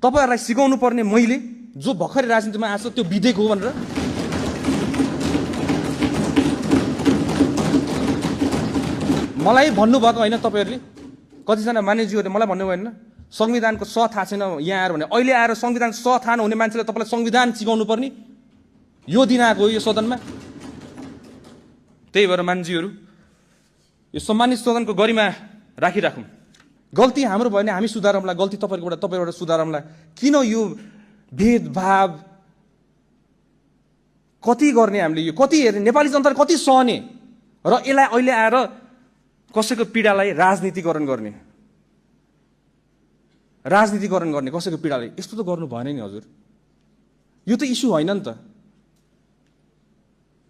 तपाईहरुलाई सिकाउनु पर्ने मैले जो भर्खरै राजनीतिमा आछ त्यो विधेयक हो भनेर मलाई भन्नुभएको हैन। तपाईहरुले कतिजना मानिसहरुले मलाई भन्नु भएन संविधानको स थाहा छैन यहाँ आएर भने अहिले आएर संविधानको स थाहा नहुने मान्छेले तपाईलाई संविधान सिकाउनु पर्ने यो दिन आएको हो यो सदनमा। त्यही भएर मान्छेहरु यो सम्मानित सदनको गरिमा राखिराखौं। गल्ती हाम्रो भयो भने हामी सुधारौँला, गल्ती तपाईहरुबाट सुधारौँला। किन यो भेदभाव कति गर्ने हामीले यो कति हेर्ने नेपाली जनताले कति सहने र यसलाई अहिले आएर कसैको पीडालाई राजनीतिकरण गर्ने कसैको पीडालाई यस्तो त गर्नु भएन नि हजुर। यो त इस्यु होइन नि त।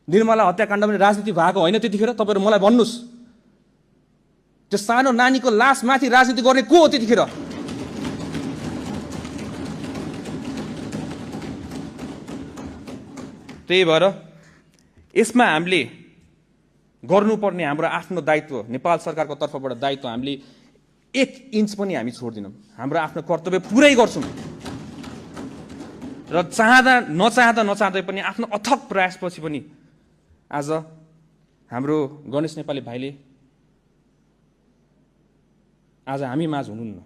निर्मला हत्याकाण्ड पनि राजनीति भएको होइन त्यतिखेर। तपाईहरु मलाई भन्नुस् त्यो सानो नानीको लास माथि राजनीति गर्ने को हो त्यतिखेर? त्यही भएर यसमा हामीले गर्नुपर्ने हाम्रो आफ्नो दायित्व नेपाल सरकारको तर्फबाट दायित्व हामीले 1 इन्च पनि हामी छोड्दिनौं। हाम्रो आफ्नो कर्तव्य पुरै गर्छौं र नचाहँदै पनि आफ्नो अथक प्रयासपछि पनि आज हाम्रो गणेश नेपाली भाइले आज हामी माझ हुनुहुन्न।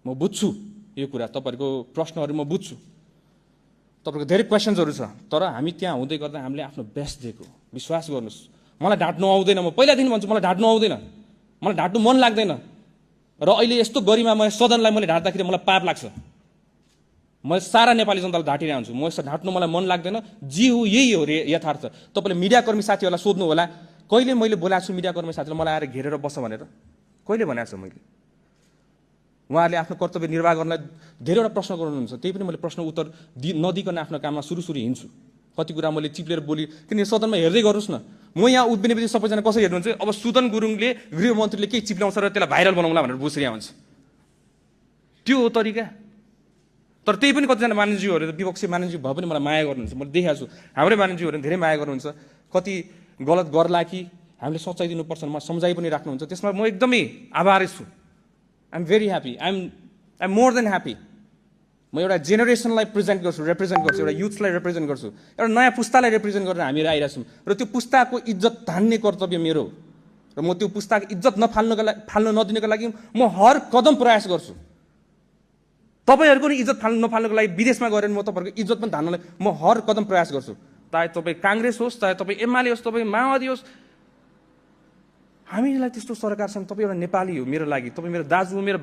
म बुझ्छु यो कुरा, तपाईहरुको प्रश्नहरु म बुझ्छु, तपाईहरुको धेरै क्वेशन्सहरु छ, तर हामी त्यहाँ हुँदै गर्दा हामीले आफ्नो बेस्ट दिएको। विश्वास गर्नुस्, मलाई ढाट्नु आउँदैन। म पहिलादेखि भन्छु मलाई ढाट्नु आउँदैन, मलाई ढाट्नु मन लाग्दैन। र अहिले यस्तो गरिमामय सदनलाई मैले ढाट्दाखेरि मलाई पाप लाग्छ। म सारा नेपाली जनतालाई ढाटिरहेको हुन्छु। म यस्तो ढाट्नु मलाई मन लाग्दैन। जे हो यही हो यथार्थ। तपाईले मिडियाकर्मी साथीहरुलाई सोध्नु होला कहिले मैले बोलाएको छु मिडियाकर्मी साथीले मलाई आएर घेरेर बस भनेर? कहिले भनेको छु मैले? उहाँहरूले आफ्नो कर्तव्य निर्वाह गर्नलाई धेरैवटा प्रश्न गर्नुहुन्छ, त्यही पनि मैले प्रश्न उत्तर नदिकन आफ्नो काममा सुरु हिँड्छु। कति कुरा मैले चिप्लेर बोली किन सदनमा हेर्दै गर्नुस् न। म यहाँ उभिने बित्तिकै सबैजना कसरी हेर्नुहुन्छ अब सुदन गुरुङले गृहमन्त्रीले के चिप्ल्याउँछ र त्यसलाई भाइरल बनाउँला भनेर बुझिरहेको हुन्छ। त्यो हो तरिका। तर त्यही पनि कतिजना मानिसज्यूहरू विपक्षी मानिसज्यू भए पनि मलाई माया गर्नुहुन्छ। मैले देखेको छु हाम्रै मानिसज्यूहरूले धेरै माया गर्नुहुन्छ। कति गलत गर्ला कि हामीले सच्चाइ दिनुपर्छ म सम्झाइ पनि राख्नुहुन्छ। त्यसमा म एकदमै आभारी छु। I'm very happy. I'm more than happy. म एउटा जेनेरेसनलाई रिप्रेजेन्ट गर्छु, एउटा युथलाई रिप्रेजेन्ट गर्छु, एउटा नयाँ पुस्तालाई रिप्रेजेन्ट गरेर हामी आइरहेको छौँ। र त्यो पुस्ताको इज्जत धान्ने कर्तव्य मेरो हो। र म त्यो पुस्ताको इज्जत फाल्न नदिनको लागि म हर कदम प्रयास गर्छु। तपाईहरुको नि इज्जत नफाल्नको लागि विदेशमा गएर म तपाईहरुको इज्जत पनि धान्नलाई म हर कदम प्रयास गर्छु। चाहे तपाई कांग्रेस होस्, चाहे तपाई एमाले होस्, तपाई माओवादी होस्, हामीलाई त्यस्तो सरकार छन्। तपाई एउटा नेपाली हो मेरो लागि, तपाई मेरो दाजु हो, मेरो